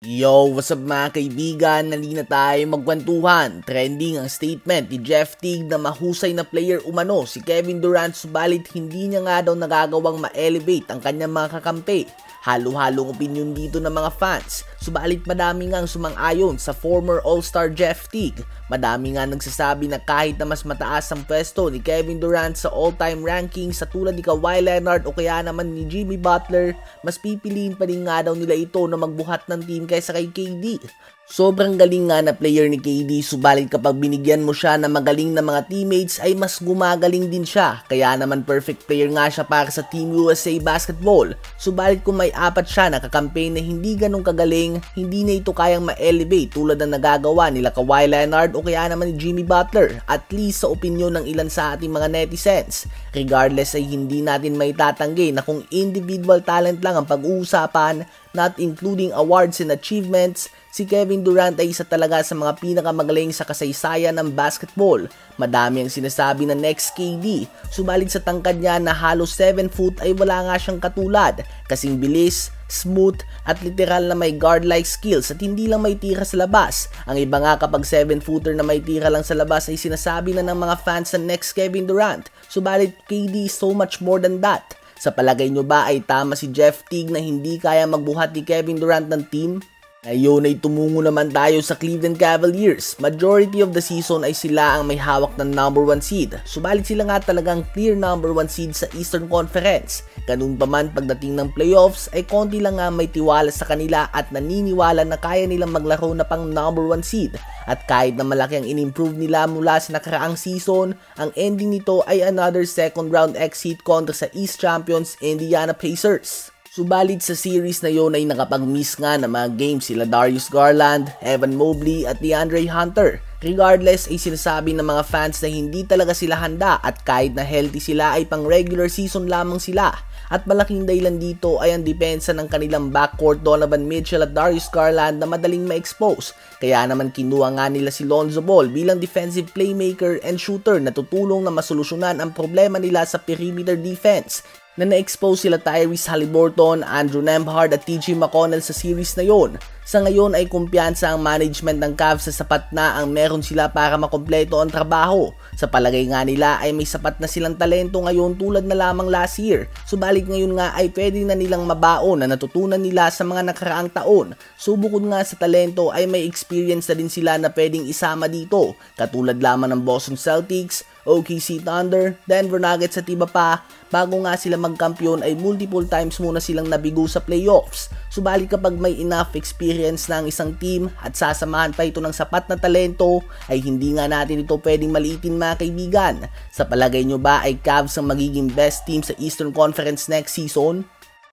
Yo, what's up mga kaibigan? Nalina tayo magkwentuhan. Trending ang statement ni Jeff Teague na mahusay na player umano si Kevin Durant, subalit hindi niya nga daw nagagawang ma-elevate ang kanyang mga kakampi. Halo-halong opinion dito ng mga fans, subalit madami ngang sumang-ayon sa former All-Star Jeff Teague. Madami nga nagsasabi na kahit na mas mataas ang pwesto ni Kevin Durant sa all-time rankings sa tulad ni Kawhi Leonard o kaya naman ni Jimmy Butler, mas pipiliin pa rin nga daw nila ito na magbuhat ng team kaysa kay KD. Sobrang galing nga na player ni KD, subalit kapag binigyan mo siya ng magaling na mga teammates ay mas gumagaling din siya. Kaya naman perfect player nga siya para sa Team USA Basketball. Subalit kung may apat siya na kakampiyon na hindi ganun kagaling, hindi na ito kayang ma-elevate tulad ng nagagawa nila Kawhi Leonard o kaya naman ni Jimmy Butler, at least sa opinion ng ilan sa ating mga netizens. Regardless ay hindi natin may tatanggi na kung individual talent lang ang pag-uusapan, not including awards and achievements, si Kevin Durant ay isa talaga sa mga pinakamagaling sa kasaysayan ng basketball. Madami ang sinasabi na next KD, subalit sa tangkad niya na halos 7 foot ay wala nga siyang katulad. Kasing bilis, smooth at literal na may guard-like skills at hindi lang may tira sa labas. Ang iba nga kapag 7-footer na may tira lang sa labas ay sinasabi na ng mga fans sa next Kevin Durant. Subalit KD is so much more than that. Sa palagay nyo ba ay tama si Jeff Teague na hindi kaya magbuhat ni Kevin Durant ng team? Ngayon ay tumungo naman tayo sa Cleveland Cavaliers. Majority of the season ay sila ang may hawak ng number 1 seed. Subalit sila nga talagang clear number 1 seed sa Eastern Conference. Ganun pa man pagdating ng playoffs ay konti lang nga may tiwala sa kanila at naniniwala na kaya nilang maglaro na pang number 1 seed. At kahit na malaki ang in-improve nila mula sa nakaraang season, ang ending nito ay another second round exit kontra sa East Champions Indiana Pacers. Subalit sa series na yon ay nakapag-miss nga ng mga games sila Darius Garland, Evan Mobley at DeAndre Hunter. Regardless ay sinasabi ng mga fans na hindi talaga sila handa at kahit na healthy sila ay pang regular season lamang sila. At malaking dahilan dito ay ang depensa ng kanilang backcourt Donovan Mitchell at Darius Garland na madaling ma-expose. Kaya naman kinuha nga nila si Lonzo Ball bilang defensive playmaker and shooter na tutulong na masolusyonan ang problema nila sa perimeter defense. Na na-expose sila Tyrese Haliburton, Andrew Nembhard at TJ McConnell sa series na yon. Sa ngayon ay kumpiyansa ang management ng Cavs sa sapat na ang meron sila para makompleto ang trabaho. Sa palagay nga nila ay may sapat na silang talento ngayon tulad na lamang last year. Subalit ngayon nga ay pwede na nilang mabaon na natutunan nila sa mga nakaraang taon. Subukod nga sa talento ay may experience na din sila na pwedeng isama dito. Katulad lamang ng Boston Celtics, OKC Thunder, Denver Nuggets at iba pa. Bago nga sila magkampiyon ay multiple times muna silang nabigo sa playoffs. Subalit kapag may enough experience na ang isang team at sasamahan pa ito ng sapat na talento, ay hindi nga natin ito pwedeng maliitin mga kaibigan. Sa palagay nyo ba ay Cavs ang magiging best team sa Eastern Conference next season?